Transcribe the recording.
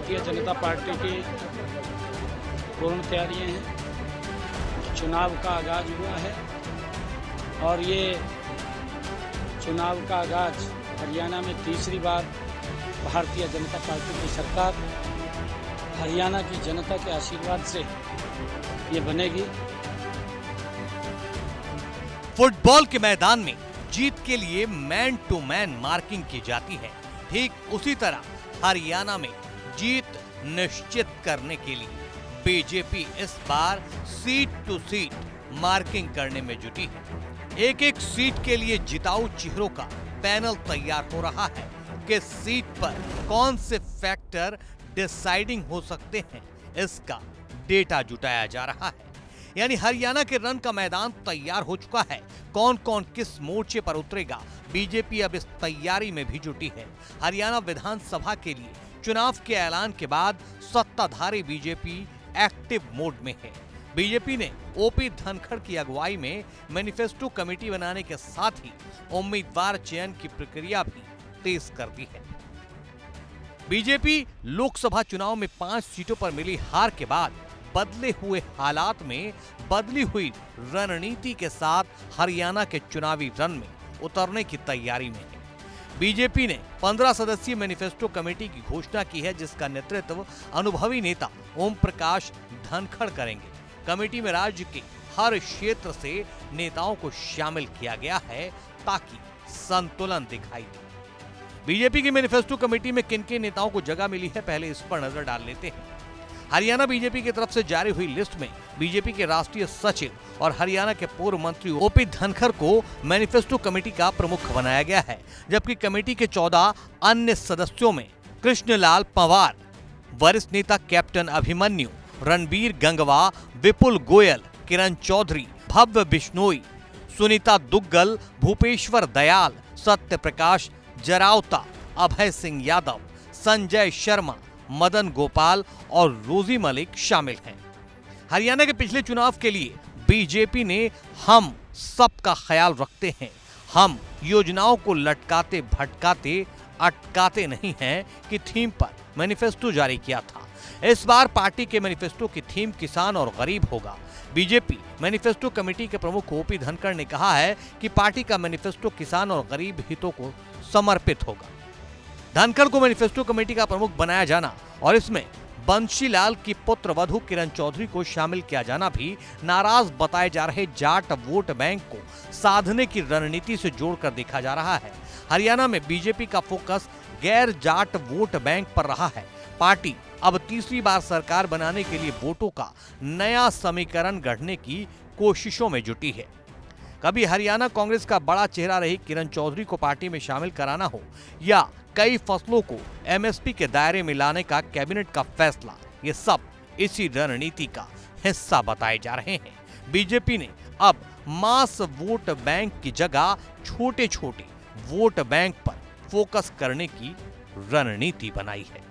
Bharatiya Janata party की पूर्ण तैयारियां हैं। चुनाव का आगाज हुआ है और ये चुनाव का आगाज हरियाणा में तीसरी बार भारतीय जनता पार्टी की सरकार हरियाणा की जनता के आशीर्वाद से ये बनेगी। फुटबॉल के मैदान में जीत के लिए मैन टू मैन मार्किंग की जाती है, ठीक उसी तरह हरियाणा में जीत निश्चित करने के लिए बीजेपी इस बार सीट टू सीट मार्किंग करने में जुटी है। एक एक सीट के लिए जिताऊ चेहरों का पैनल तैयार हो रहा है कि सीट पर कौन से फैक्टर डिसाइडिंग हो सकते हैं, इसका डेटा जुटाया जा रहा है। यानी हरियाणा के रण का मैदान तैयार हो चुका है। कौन कौन किस मोर्चे पर उतरेगा, बीजेपी अब इस तैयारी में भी जुटी है। हरियाणा विधानसभा के लिए चुनाव के ऐलान के बाद सत्ताधारी बीजेपी एक्टिव मोड में है। बीजेपी ने ओपी धनखड़ की अगुवाई में मैनिफेस्टो कमेटी बनाने के साथ ही उम्मीदवार चयन की प्रक्रिया भी तेज कर दी है। बीजेपी लोकसभा चुनाव में 5 सीटों पर मिली हार के बाद बदले हुए हालात में बदली हुई रणनीति के साथ हरियाणा के चुनावी रण में उतरने की तैयारी में है। बीजेपी ने 15 सदस्यीय मैनिफेस्टो कमेटी की घोषणा की है, जिसका नेतृत्व अनुभवी नेता ओम प्रकाश धनखड़ करेंगे। कमेटी में राज्य के हर क्षेत्र से नेताओं को शामिल किया गया है ताकि संतुलन दिखाई दे। बीजेपी की मैनिफेस्टो कमेटी में किन किन नेताओं को जगह मिली है, पहले इस पर नजर डाल लेते हैं। हरियाणा बीजेपी की तरफ से जारी हुई लिस्ट में बीजेपी के राष्ट्रीय सचिव और हरियाणा के पूर्व मंत्री ओपी धनखड़ को मैनिफेस्टो कमेटी का प्रमुख बनाया गया है, जबकि कमेटी के 14 अन्य सदस्यों में कृष्णलाल पंवार, वरिष्ठ नेता कैप्टन अभिमन्यु, रणबीर गंगवा, विपुल गोयल, किरण चौधरी, भव्य बिश्नोई, सुनीता दुग्गल, भूपेश्वर दयाल, सत्य प्रकाश जरावता, अभय सिंह यादव, संजय शर्मा, मदन गोपाल और रोजी मलिक शामिल हैं। हरियाणा के पिछले चुनाव के लिए बीजेपी ने हम सबका ख्याल रखते हैं, हम योजनाओं को लटकाते भटकाते अटकाते नहीं हैं कि थीम पर मैनिफेस्टो जारी किया था। इस बार पार्टी के मैनिफेस्टो की थीम किसान और गरीब होगा। बीजेपी मैनिफेस्टो कमेटी के प्रमुख ओपी धनखड़ ने कहा है कि पार्टी का मैनिफेस्टो किसान और गरीब हितों को समर्पित होगा। धनखड़ को मैनिफेस्टो कमेटी का प्रमुख बनाया जाना और इसमें बंशीलाल की पुत्र वधू किरण चौधरी को शामिल किया जाना भी नाराज बताए जा रहे जाट वोट बैंक को साधने की रणनीति से जोड़कर देखा जा रहा है। हरियाणा में बीजेपी का फोकस गैर जाट वोट बैंक पर रहा है। पार्टी अब तीसरी बार सरकार बनाने के लिए वोटों का नया समीकरण गढ़ने की कोशिशों में जुटी है। कभी हरियाणा कांग्रेस का बड़ा चेहरा रही किरण चौधरी को पार्टी में शामिल कराना हो या कई फसलों को एमएसपी के दायरे में लाने का कैबिनेट का फैसला, ये सब इसी रणनीति का हिस्सा बताए जा रहे हैं। बीजेपी ने अब मास वोट बैंक की जगह छोटे छोटे वोट बैंक पर फोकस करने की रणनीति बनाई है।